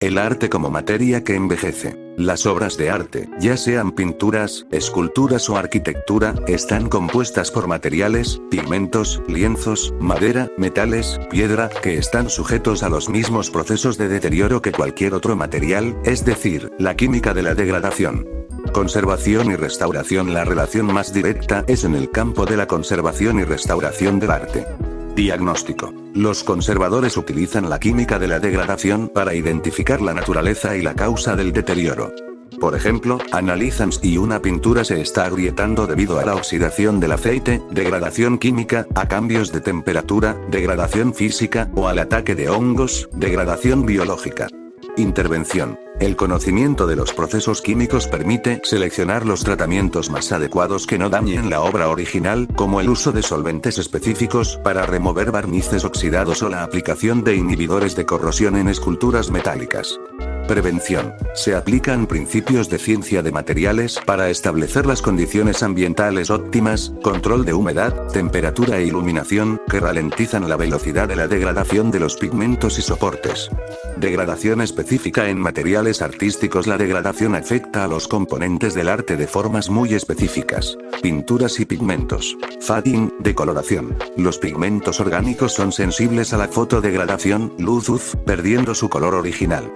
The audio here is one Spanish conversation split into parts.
El arte como materia que envejece. Las obras de arte, ya sean pinturas, esculturas o arquitectura, están compuestas por materiales, pigmentos, lienzos, madera, metales, piedra, que están sujetos a los mismos procesos de deterioro que cualquier otro material, es decir, la química de la degradación. Conservación y restauración. La relación más directa es en el campo de la conservación y restauración del arte. Diagnóstico. Los conservadores utilizan la química de la degradación para identificar la naturaleza y la causa del deterioro. Por ejemplo, analizan si una pintura se está agrietando debido a la oxidación del aceite, degradación química, a cambios de temperatura, degradación física, o al ataque de hongos, degradación biológica. Intervención. El conocimiento de los procesos químicos permite seleccionar los tratamientos más adecuados que no dañen la obra original, como el uso de solventes específicos para remover barnices oxidados o la aplicación de inhibidores de corrosión en esculturas metálicas. Prevención. Se aplican principios de ciencia de materiales para establecer las condiciones ambientales óptimas, control de humedad, temperatura e iluminación, que ralentizan la velocidad de la degradación de los pigmentos y soportes. Degradación específica en materiales artísticos. La degradación afecta a los componentes del arte de formas muy específicas. Pinturas y pigmentos. Fading, decoloración. Los pigmentos orgánicos son sensibles a la fotodegradación, luz UV, perdiendo su color original.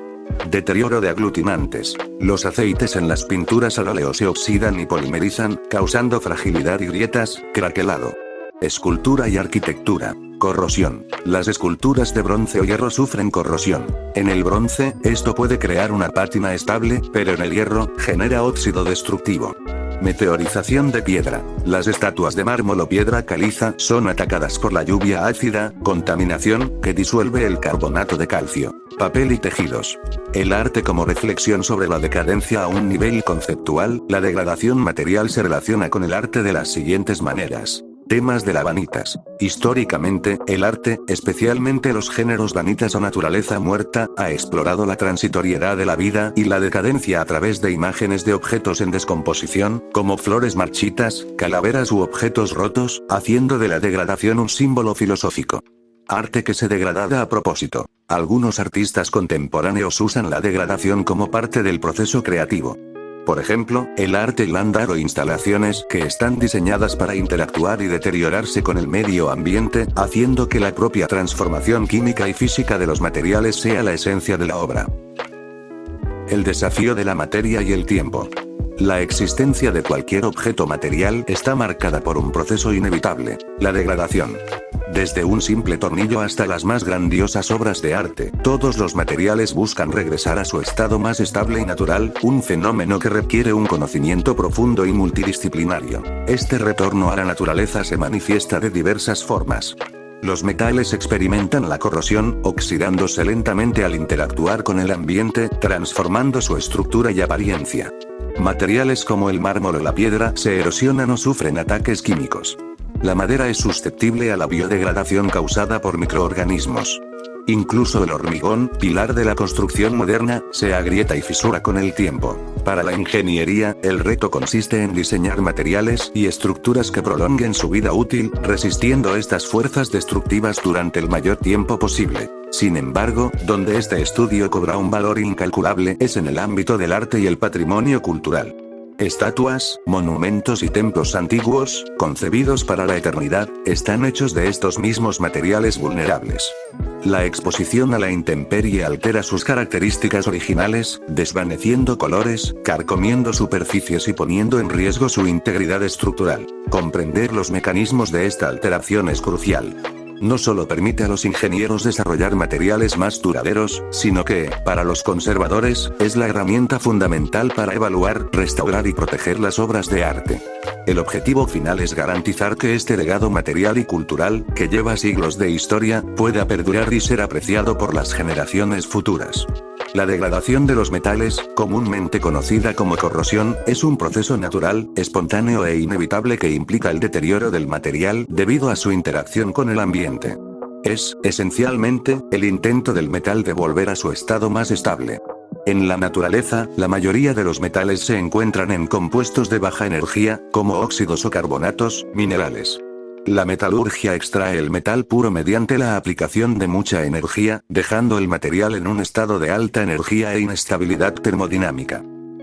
Deterioro de aglutinantes. Los aceites en las pinturas al óleo se oxidan y polimerizan, causando fragilidad y grietas, craquelado. Escultura y arquitectura. Corrosión. Las esculturas de bronce o hierro sufren corrosión. En el bronce, esto puede crear una pátina estable, pero en el hierro, genera óxido destructivo. Meteorización de piedra. Las estatuas de mármol o piedra caliza son atacadas por la lluvia ácida, contaminación, que disuelve el carbonato de calcio. Papel y tejidos. El arte como reflexión sobre la decadencia a un nivel conceptual. La degradación material se relaciona con el arte de las siguientes maneras. Temas de la vanitas. Históricamente, el arte, especialmente los géneros vanitas o naturaleza muerta, ha explorado la transitoriedad de la vida y la decadencia a través de imágenes de objetos en descomposición, como flores marchitas, calaveras u objetos rotos, haciendo de la degradación un símbolo filosófico. Arte que se degrada a propósito. Algunos artistas contemporáneos usan la degradación como parte del proceso creativo. Por ejemplo, el arte landar o instalaciones que están diseñadas para interactuar y deteriorarse con el medio ambiente, haciendo que la propia transformación química y física de los materiales sea la esencia de la obra. El desafío de la materia y el tiempo. La existencia de cualquier objeto material está marcada por un proceso inevitable, la degradación. Desde un simple tornillo hasta las más grandiosas obras de arte, todos los materiales buscan regresar a su estado más estable y natural, un fenómeno que requiere un conocimiento profundo y multidisciplinario. Este retorno a la naturaleza se manifiesta de diversas formas. Los metales experimentan la corrosión, oxidándose lentamente al interactuar con el ambiente, transformando su estructura y apariencia. Materiales como el mármol o la piedra se erosionan o sufren ataques químicos. La madera es susceptible a la biodegradación causada por microorganismos. Incluso el hormigón, pilar de la construcción moderna, se agrieta y fisura con el tiempo. Para la ingeniería, el reto consiste en diseñar materiales y estructuras que prolonguen su vida útil, resistiendo estas fuerzas destructivas durante el mayor tiempo posible. Sin embargo, donde este estudio cobra un valor incalculable es en el ámbito del arte y el patrimonio cultural. Estatuas, monumentos y templos antiguos, concebidos para la eternidad, están hechos de estos mismos materiales vulnerables. La exposición a la intemperie altera sus características originales, desvaneciendo colores, carcomiendo superficies y poniendo en riesgo su integridad estructural. Comprender los mecanismos de esta alteración es crucial. No solo permite a los ingenieros desarrollar materiales más duraderos, sino que, para los conservadores, es la herramienta fundamental para evaluar, restaurar y proteger las obras de arte. El objetivo final es garantizar que este legado material y cultural, que lleva siglos de historia, pueda perdurar y ser apreciado por las generaciones futuras. La degradación de los metales, comúnmente conocida como corrosión, es un proceso natural, espontáneo e inevitable que implica el deterioro del material debido a su interacción con el ambiente. Es, esencialmente, el intento del metal de volver a su estado más estable. En la naturaleza, la mayoría de los metales se encuentran en compuestos de baja energía, como óxidos o carbonatos, minerales. La metalurgia extrae el metal puro mediante la aplicación de mucha energía, dejando el material en un estado de alta energía e inestabilidad termodinámica.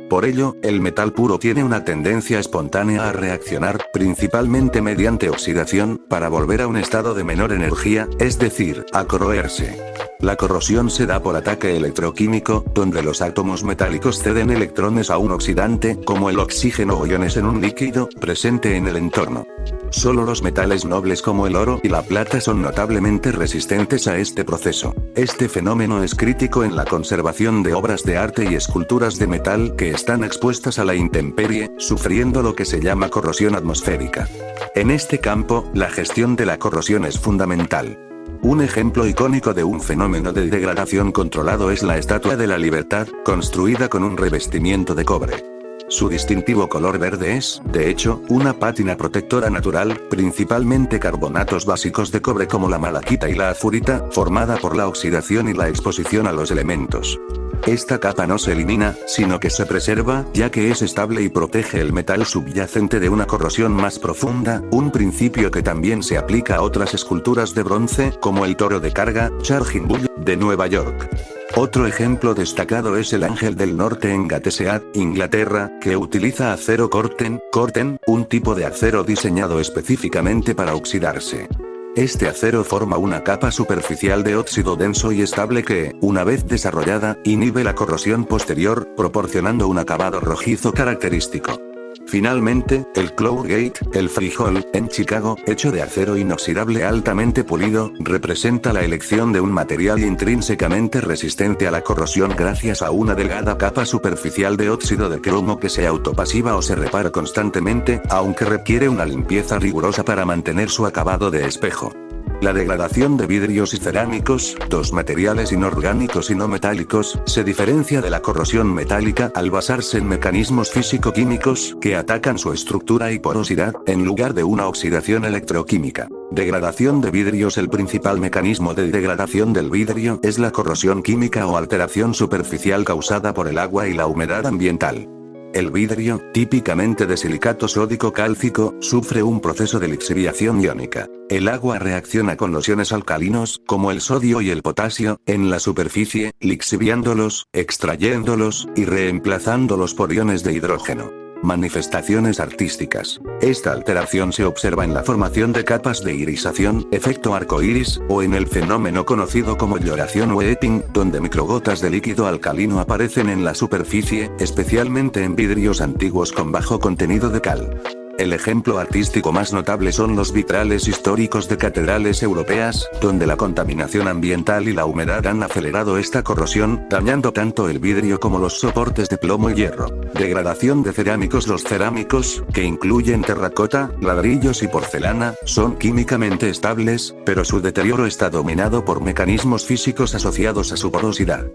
Por ello, el metal puro tiene una tendencia espontánea a reaccionar, principalmente mediante oxidación, para volver a un estado de menor energía, es decir, a corroerse. La corrosión se da por ataque electroquímico, donde los átomos metálicos ceden electrones a un oxidante, como el oxígeno o iones en un líquido, presente en el entorno. Solo los metales nobles como el oro y la plata son notablemente resistentes a este proceso. Este fenómeno es crítico en la conservación de obras de arte y esculturas de metal que están expuestas a la intemperie, sufriendo lo que se llama corrosión atmosférica. En este campo, la gestión de la corrosión es fundamental. Un ejemplo icónico de un fenómeno de degradación controlado es la Estatua de la Libertad, construida con un revestimiento de cobre. Su distintivo color verde es, de hecho, una pátina protectora natural, principalmente carbonatos básicos de cobre como la malaquita y la azurita, formada por la oxidación y la exposición a los elementos. Esta capa no se elimina, sino que se preserva, ya que es estable y protege el metal subyacente de una corrosión más profunda, un principio que también se aplica a otras esculturas de bronce, como el toro de carga, Charging Bull, de Nueva York. Otro ejemplo destacado es el Ángel del Norte en Gateshead, Inglaterra, que utiliza acero Corten, un tipo de acero diseñado específicamente para oxidarse. Este acero forma una capa superficial de óxido denso y estable que, una vez desarrollada, inhibe la corrosión posterior, proporcionando un acabado rojizo característico. Finalmente, el Cloud Gate, el Freehold, en Chicago, hecho de acero inoxidable altamente pulido, representa la elección de un material intrínsecamente resistente a la corrosión gracias a una delgada capa superficial de óxido de cromo que se autopasiva o se repara constantemente, aunque requiere una limpieza rigurosa para mantener su acabado de espejo. La degradación de vidrios y cerámicos, dos materiales inorgánicos y no metálicos, se diferencia de la corrosión metálica al basarse en mecanismos físico-químicos que atacan su estructura y porosidad, en lugar de una oxidación electroquímica. Degradación de vidrios. El principal mecanismo de degradación del vidrio es la corrosión química o alteración superficial causada por el agua y la humedad ambiental. El vidrio, típicamente de silicato sódico cálcico, sufre un proceso de lixiviación iónica. El agua reacciona con los iones alcalinos, como el sodio y el potasio, en la superficie, lixiviándolos, extrayéndolos, y reemplazándolos por iones de hidrógeno. Manifestaciones artísticas. Esta alteración se observa en la formación de capas de irisación, efecto arcoíris, o en el fenómeno conocido como lloración o epping, donde microgotas de líquido alcalino aparecen en la superficie, especialmente en vidrios antiguos con bajo contenido de cal. El ejemplo artístico más notable son los vitrales históricos de catedrales europeas, donde la contaminación ambiental y la humedad han acelerado esta corrosión, dañando tanto el vidrio como los soportes de plomo y hierro. Degradación de cerámicos. Los cerámicos, que incluyen terracota, ladrillos y porcelana, son químicamente estables, pero su deterioro está dominado por mecanismos físicos asociados a su porosidad.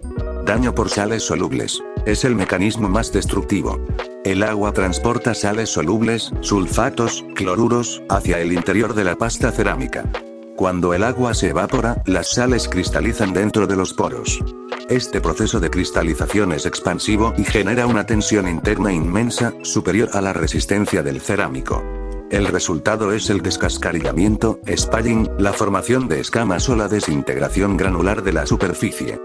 Daño por sales solubles. Es el mecanismo más destructivo. El agua transporta sales solubles, sulfatos, cloruros, hacia el interior de la pasta cerámica. Cuando el agua se evapora, las sales cristalizan dentro de los poros. Este proceso de cristalización es expansivo y genera una tensión interna inmensa, superior a la resistencia del cerámico. El resultado es el descascarillamiento, spalling, la formación de escamas o la desintegración granular de la superficie.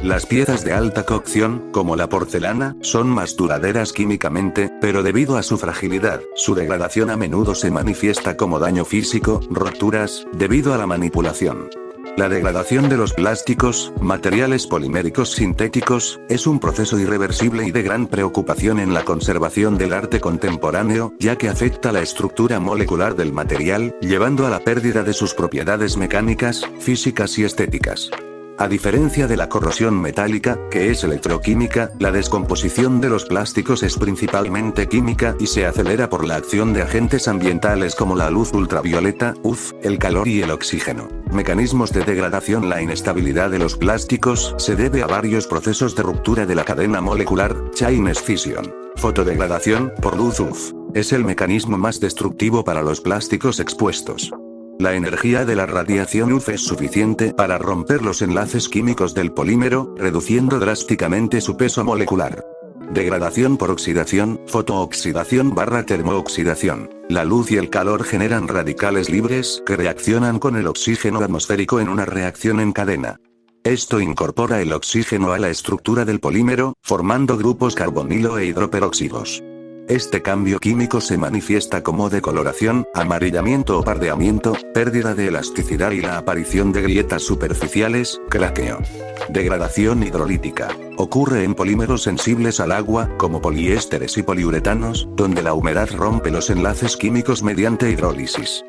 Las piezas de alta cocción, como la porcelana, son más duraderas químicamente, pero debido a su fragilidad, su degradación a menudo se manifiesta como daño físico, roturas, debido a la manipulación. La degradación de los plásticos, materiales poliméricos sintéticos, es un proceso irreversible y de gran preocupación en la conservación del arte contemporáneo, ya que afecta la estructura molecular del material, llevando a la pérdida de sus propiedades mecánicas, físicas y estéticas. A diferencia de la corrosión metálica, que es electroquímica, la descomposición de los plásticos es principalmente química y se acelera por la acción de agentes ambientales como la luz ultravioleta, UV, el calor y el oxígeno. Mecanismos de degradación. La inestabilidad de los plásticos se debe a varios procesos de ruptura de la cadena molecular, chain fission. Fotodegradación, por luz UV. Es el mecanismo más destructivo para los plásticos expuestos. La energía de la radiación UV es suficiente para romper los enlaces químicos del polímero, reduciendo drásticamente su peso molecular. Degradación por oxidación, fotooxidación / termooxidación. La luz y el calor generan radicales libres que reaccionan con el oxígeno atmosférico en una reacción en cadena. Esto incorpora el oxígeno a la estructura del polímero, formando grupos carbonilo e hidroperóxidos. Este cambio químico se manifiesta como decoloración, amarillamiento o pardeamiento, pérdida de elasticidad y la aparición de grietas superficiales, craqueo. Degradación hidrolítica. Ocurre en polímeros sensibles al agua, como poliésteres y poliuretanos, donde la humedad rompe los enlaces químicos mediante hidrólisis.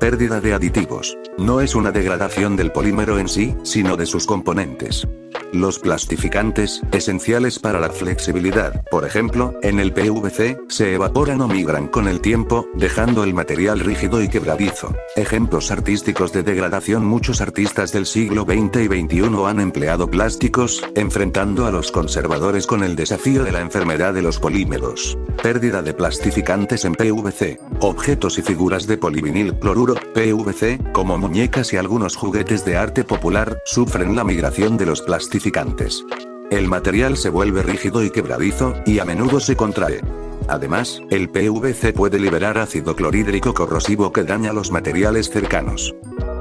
Pérdida de aditivos. No es una degradación del polímero en sí, sino de sus componentes. Los plastificantes, esenciales para la flexibilidad, por ejemplo, en el PVC, se evaporan o migran con el tiempo, dejando el material rígido y quebradizo. Ejemplos artísticos de degradación. Muchos artistas del siglo XX y XXI han empleado plásticos, enfrentando a los conservadores con el desafío de la enfermedad de los polímeros. Pérdida de plastificantes en PVC. Objetos y figuras de polivinil cloruro, PVC, como muñecas y algunos juguetes de arte popular, sufren la migración de los plastificantes. El material se vuelve rígido y quebradizo, y a menudo se contrae. Además, el PVC puede liberar ácido clorhídrico corrosivo que daña los materiales cercanos.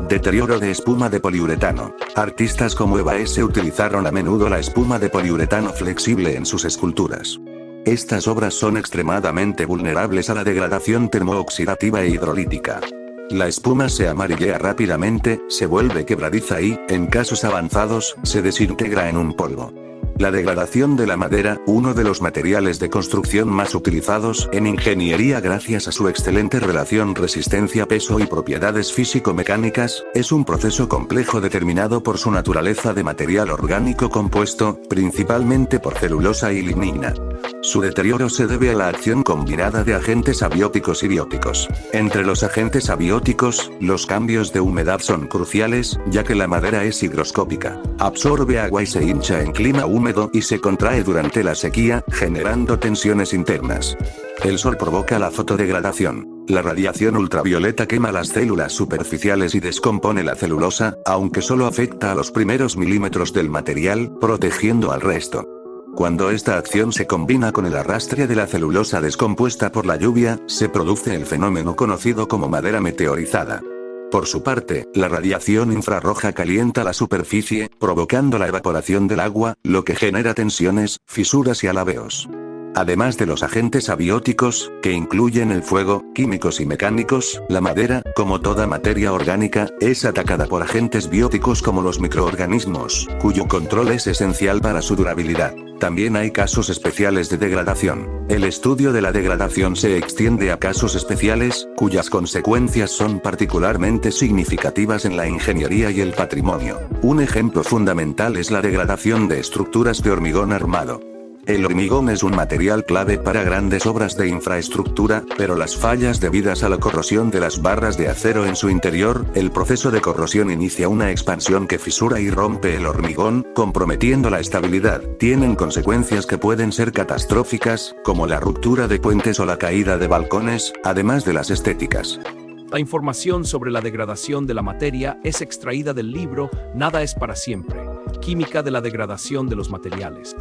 Deterioro de espuma de poliuretano. Artistas como Eva S. utilizaron a menudo la espuma de poliuretano flexible en sus esculturas. Estas obras son extremadamente vulnerables a la degradación termooxidativa e hidrolítica. La espuma se amarillea rápidamente, se vuelve quebradiza y, en casos avanzados, se desintegra en un polvo. La degradación de la madera, uno de los materiales de construcción más utilizados en ingeniería gracias a su excelente relación resistencia-peso y propiedades físico-mecánicas, es un proceso complejo determinado por su naturaleza de material orgánico compuesto, principalmente por celulosa y lignina. Su deterioro se debe a la acción combinada de agentes abióticos y bióticos. Entre los agentes abióticos, los cambios de humedad son cruciales, ya que la madera es higroscópica. Absorbe agua y se hincha en clima húmedo y se contrae durante la sequía, generando tensiones internas. El sol provoca la fotodegradación. La radiación ultravioleta quema las células superficiales y descompone la celulosa, aunque solo afecta a los primeros milímetros del material, protegiendo al resto. Cuando esta acción se combina con el arrastre de la celulosa descompuesta por la lluvia, se produce el fenómeno conocido como madera meteorizada. Por su parte, la radiación infrarroja calienta la superficie, provocando la evaporación del agua, lo que genera tensiones, fisuras y alabeos. Además de los agentes abióticos, que incluyen el fuego, químicos y mecánicos, la madera, como toda materia orgánica, es atacada por agentes bióticos como los microorganismos, cuyo control es esencial para su durabilidad. También hay casos especiales de degradación. El estudio de la degradación se extiende a casos especiales, cuyas consecuencias son particularmente significativas en la ingeniería y el patrimonio. Un ejemplo fundamental es la degradación de estructuras de hormigón armado. El hormigón es un material clave para grandes obras de infraestructura, pero las fallas debidas a la corrosión de las barras de acero en su interior, el proceso de corrosión inicia una expansión que fisura y rompe el hormigón, comprometiendo la estabilidad. Tienen consecuencias que pueden ser catastróficas, como la ruptura de puentes o la caída de balcones, además de las estéticas. La información sobre la degradación de la materia es extraída del libro Nada es para siempre. Química de la degradación de los materiales.